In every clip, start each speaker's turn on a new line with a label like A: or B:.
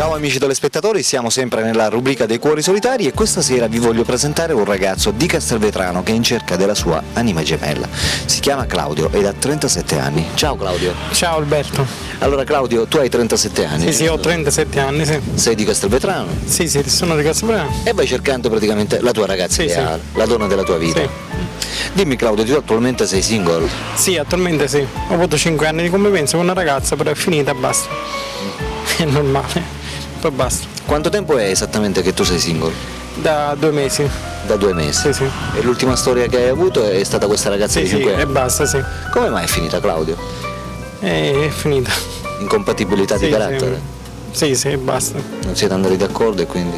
A: Ciao amici telespettatori, siamo sempre nella rubrica dei cuori solitari e questa sera vi voglio presentare un ragazzo di Castelvetrano che è in cerca della sua anima gemella. Si chiama Claudio ed ha 37 anni. Ciao Claudio.
B: Ciao Alberto.
A: Allora Claudio, tu hai 37 anni?
B: Sì, ho 37 anni, sì.
A: Sei di Castelvetrano?
B: Sì, sono di Castelvetrano.
A: E vai cercando praticamente la tua ragazza ideale, la donna della tua vita.
B: Sì.
A: Dimmi Claudio, tu attualmente sei single?
B: Sì, attualmente sì. Ho avuto 5 anni di convivenza con una ragazza, però è finita, basta. È normale. Poi basta.
A: Quanto tempo è esattamente che tu sei single?
B: Da 2 mesi.
A: Da 2 mesi?
B: Sì.
A: E l'ultima storia che hai avuto è stata questa ragazza di 5 anni?
B: E basta, sì.
A: Come mai è finita Claudio?
B: È finita.
A: Incompatibilità di carattere?
B: Sì, e basta.
A: Non siete andati d'accordo e quindi...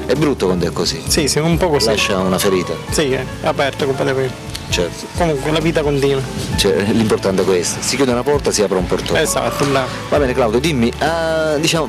A: È brutto quando è così?
B: Sì, un po' così.
A: Lascia una ferita?
B: Sì, è aperta completamente.
A: Certo.
B: Comunque la vita continua.
A: Cioè, l'importante è questo, si chiude una porta, si apre un portone.
B: Esatto, bravo.
A: Va bene Claudio, dimmi,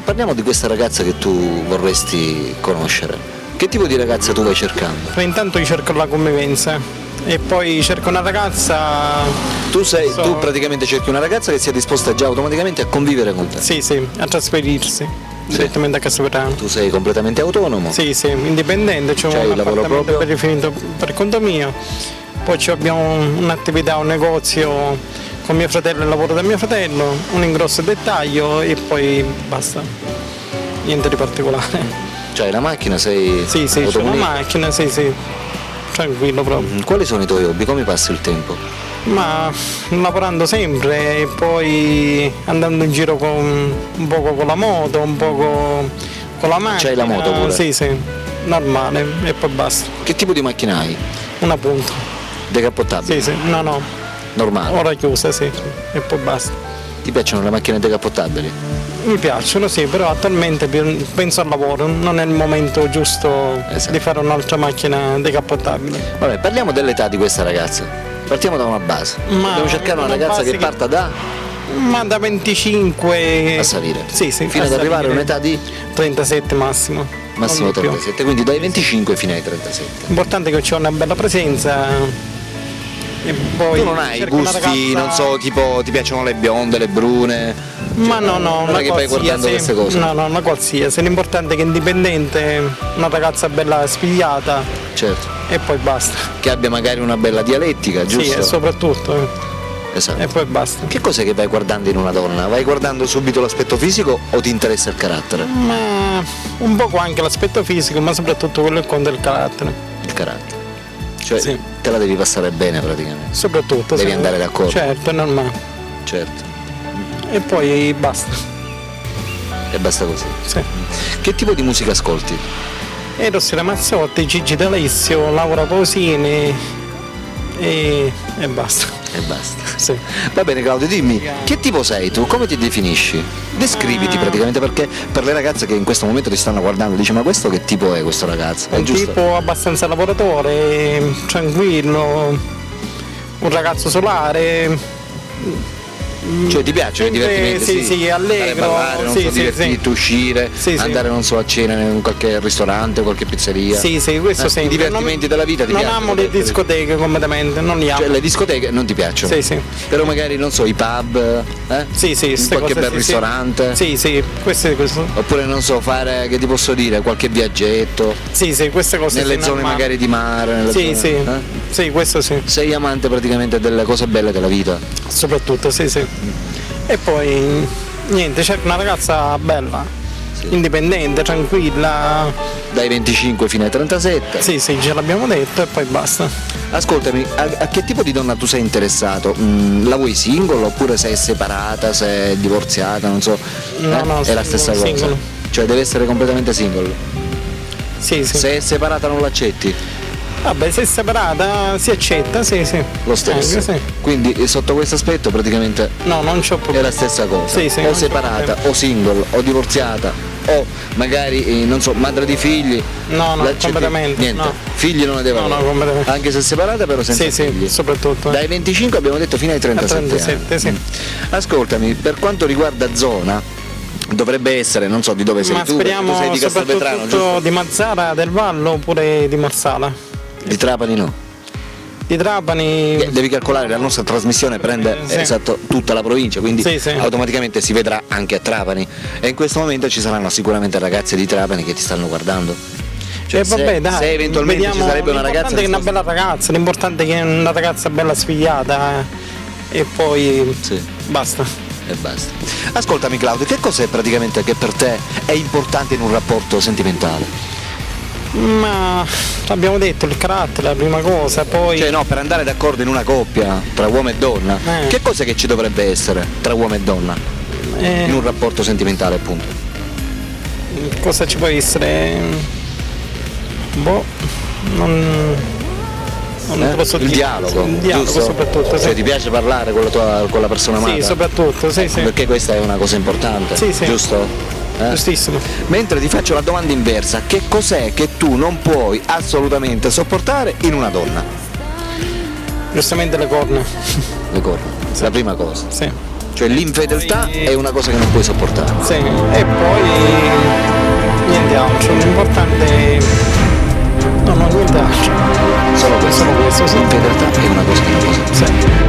A: parliamo di questa ragazza che tu vorresti conoscere. Che tipo di ragazza tu vai cercando?
B: Intanto io cerco la convivenza e poi cerco una ragazza...
A: Tu praticamente cerchi una ragazza che sia disposta già automaticamente a convivere con te?
B: Sì, a trasferirsi direttamente a Castelvetrano.
A: Tu sei completamente autonomo?
B: Sì, indipendente, c'è un
A: lavoro proprio?
B: per rifinito per conto mio. Poi abbiamo un'attività, un negozio con mio fratello, il lavoro da mio fratello, un ingrosso e dettaglio e poi basta. Niente di particolare.
A: Cioè la macchina sei...
B: Sì, c'è una macchina, sì. Tranquillo proprio.
A: Quali sono i tuoi hobby? Come passi il tempo?
B: Ma lavorando sempre e poi andando in giro un poco con la moto, un poco con la macchina.
A: C'hai la moto pure?
B: Sì, normale e poi basta.
A: Che tipo di macchina hai?
B: Una punta.
A: Decappottabile?
B: Sì, no.
A: Normale?
B: Ora chiusa, sì, e poi basta.
A: Ti piacciono le macchine decappottabili?
B: Mi piacciono, sì, però attualmente penso al lavoro, non è il momento giusto di fare un'altra macchina decappottabile.
A: Vabbè, parliamo dell'età di questa ragazza. Partiamo da una base. Dobbiamo cercare una ragazza che parta da...
B: Ma da 25...
A: a salire?
B: Sì.
A: Fino ad arrivare a un'età di...
B: 37 massimo.
A: Massimo 37, quindi dai 25 fino ai 37.
B: L'importante è che c'è una bella presenza. E poi
A: tu non hai gusti, non so, tipo ti piacciono le bionde, le brune?
B: Ma no,
A: non è che vai guardando queste cose?
B: No, una qualsiasi. L'importante è che è indipendente, una ragazza bella spigliata.
A: Certo.
B: E poi basta.
A: Che abbia magari una bella dialettica, giusto?
B: Sì, e soprattutto.
A: Esatto.
B: E poi basta.
A: Che cos'è che vai guardando in una donna? Vai guardando subito l'aspetto fisico o ti interessa il carattere?
B: Ma un poco anche l'aspetto fisico, ma soprattutto quello che conta il carattere.
A: Il carattere. Cioè te la devi passare bene praticamente.
B: Soprattutto.
A: Devi andare d'accordo.
B: Certo, è normale.
A: Certo.
B: E poi basta.
A: E basta così.
B: Sì.
A: Che tipo di musica ascolti?
B: Eros Ramazzotti, Gigi D'Alessio, Laura Pausini e basta.
A: E basta.
B: Sì.
A: Va bene Claudio, dimmi, che tipo sei tu? Come ti definisci? Descriviti praticamente, perché per le ragazze che in questo momento ti stanno guardando dici ma questo che tipo è questo ragazzo? È
B: un
A: giusto?
B: tipo abbastanza lavoratore, tranquillo, un ragazzo solare.
A: Cioè ti piace il divertimento?
B: Sì, allegro,
A: ballare, non so, divertirti, uscire, andare non so a cena in qualche ristorante, qualche pizzeria.
B: Sì, questo sempre.
A: I divertimenti della vita ti
B: non
A: piacciono?
B: Non amo le discoteche completamente, non li amo.
A: Cioè le discoteche non ti piacciono?
B: Sì.
A: Però magari non so, i pub, qualche bel ristorante.
B: Sì, questo.
A: Oppure non so, fare, che ti posso dire, qualche viaggetto.
B: Sì, queste cose.
A: Nelle zone magari di mare.
B: Sì, questo sì.
A: Sei amante praticamente delle cose belle della vita?
B: Soprattutto, sì. E poi niente, cerco una ragazza bella, indipendente, tranquilla.
A: Dai 25 fino ai 37?
B: Sì, ce l'abbiamo detto e poi basta.
A: Ascoltami, a che tipo di donna tu sei interessato? La vuoi single oppure sei separata, sei divorziata, non so?
B: No,
A: è la stessa cosa?
B: Single.
A: Cioè deve essere completamente single?
B: Sì.
A: Se è separata non l'accetti?
B: Vabbè, se è separata si accetta, sì.
A: Lo stesso?
B: Sì.
A: Quindi sotto questo aspetto praticamente
B: no, non c'ho problemi.
A: È la stessa cosa?
B: Sì,
A: o separata, o single, o divorziata, o magari, non so, madre di figli?
B: No, completamente.
A: Niente,
B: no.
A: Figli non ne deve avere?
B: No, completamente.
A: Anche se separata però senza figli?
B: Sì, soprattutto.
A: Dai 25 abbiamo detto fino ai 37
B: anni. Sì.
A: Ascoltami, per quanto riguarda zona, dovrebbe essere, non so di dove sei tu,
B: speriamo
A: tu sei di Castelvetrano, giusto?
B: Di Mazzara del Vallo oppure di Marsala.
A: Di Trapani no?
B: di Trapani.
A: Devi calcolare, la nostra trasmissione prende
B: Sì.
A: esatto, tutta la provincia, quindi
B: Sì, sì.
A: automaticamente si vedrà anche a Trapani. E in questo momento ci saranno sicuramente ragazze di Trapani che ti stanno guardando. Cioè,
B: Vabbè, dai,
A: se eventualmente ci
B: vediamo,
A: sarebbe una ragazza.
B: l'importante è che è una bella ragazza, l'importante è che è una ragazza bella sfigliata e poi
A: Sì.
B: basta.
A: E basta. Ascoltami Claudio, che cos'è praticamente che per te è importante in un rapporto sentimentale?
B: Ma abbiamo detto il carattere, la prima cosa, poi
A: Cioè no, per andare d'accordo in una coppia tra uomo e donna, che cos'è che ci dovrebbe essere tra uomo e donna in un rapporto sentimentale appunto?
B: cosa ci può essere? Boh, non te lo so
A: Il
B: dire.
A: dialogo,
B: Il dialogo
A: giusto?
B: soprattutto, sì.
A: Cioè ti piace parlare con la persona amata?
B: Sì, soprattutto, sì, sì.
A: Perché questa è una cosa importante,
B: Sì, sì.
A: giusto?
B: Giustissimo.
A: Mentre ti faccio la domanda inversa, che cos'è che tu non puoi assolutamente sopportare in una donna?
B: Giustamente le corna.
A: Le corna, la prima cosa.
B: Sì.
A: Cioè l'infedeltà
B: Poi-
A: è una cosa che non puoi sopportare.
B: Sì. E poi niente altro. L'importante è. No, niente altro.
A: Solo questo.
B: Solo questo, sì.
A: L'infedeltà è una cosa che non puoi sopportare.
B: Sì.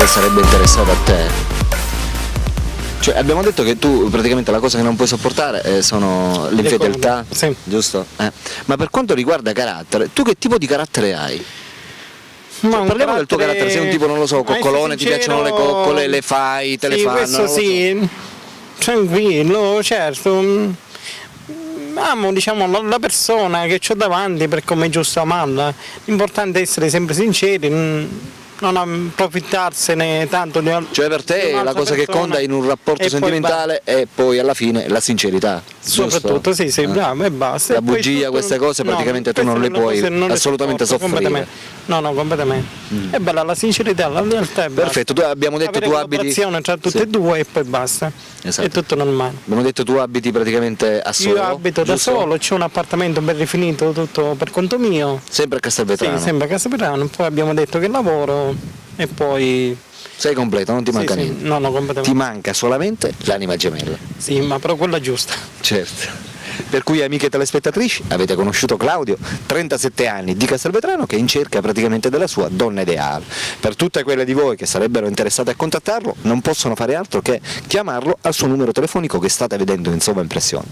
A: sarebbe interessato a te. Cioè abbiamo detto che tu praticamente la cosa che non puoi sopportare sono l'infedeltà,
B: Sì.
A: giusto? Ma per quanto riguarda carattere, tu che tipo di carattere hai?
B: Ma un
A: Parliamo del tuo carattere, sei un tipo, non lo so, coccolone, ti piacciono le coccole, le fai, te le
B: sì,
A: fanno,
B: questo
A: non lo so.
B: sì, tranquillo, certo. Amo, diciamo, la persona che ho davanti per come è giusto amarla. L'importante è essere sempre sinceri, non approfittarsene tanto di
A: Cioè per
B: di
A: te
B: un'altra
A: la cosa che
B: persona
A: conta in un rapporto
B: e poi
A: sentimentale è poi alla fine la sincerità.
B: soprattutto,
A: giusto?
B: sì, bravo, e basta.
A: La
B: E poi
A: bugia,
B: tutto-
A: queste cose praticamente tu non
B: queste
A: le puoi
B: cose non le
A: assolutamente
B: sopporto,
A: soffrire.
B: completamente. No, completamente. È bella la sincerità, la lealtà e basta.
A: Perfetto, tu abbiamo detto
B: Avere
A: tu abiti.
B: collaborazione tra tutte
A: Sì,
B: e due e poi basta.
A: esatto.
B: È tutto normale.
A: Abbiamo detto tu abiti praticamente a solo.
B: Io abito da
A: giusto?
B: solo, c'ho un appartamento ben rifinito, tutto per conto mio.
A: Sempre a Castelvetrano.
B: Sì, sempre a Castelvetrano, poi abbiamo detto che lavoro e poi.
A: Sei completo, non ti manca
B: sì,
A: niente.
B: no,
A: Ti
B: completamente.
A: manca solamente l'anima gemella.
B: Sì, ma però quella giusta.
A: Certo. Per cui amiche telespettatrici avete conosciuto Claudio, 37 anni, di Castelvetrano, che è in cerca praticamente della sua donna ideale. Per tutte quelle di voi che sarebbero interessate a contattarlo non possono fare altro che chiamarlo al suo numero telefonico che state vedendo in sovraimpressione.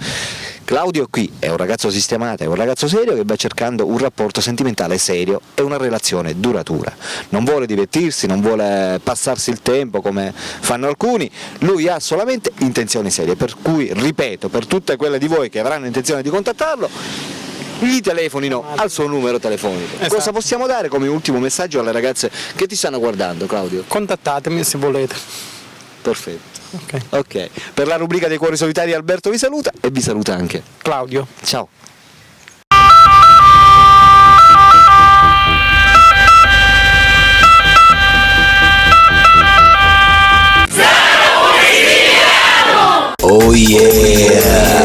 A: Claudio qui è un ragazzo sistemato, è un ragazzo serio che va cercando un rapporto sentimentale serio e una relazione duratura. Non vuole divertirsi, non vuole passarsi il tempo come fanno alcuni, lui ha solamente intenzioni serie, per cui ripeto, per tutte quelle di voi che avranno intenzione di contattarlo, gli telefonino al suo numero telefonico.
B: Esatto.
A: Cosa possiamo dare come ultimo messaggio alle ragazze che ti stanno guardando, Claudio?
B: Contattatemi se volete.
A: Perfetto.
B: Ok.
A: Ok, per la rubrica dei cuori solitari Alberto vi saluta e vi saluta anche.
B: Claudio.
A: Ciao. Oh yeah!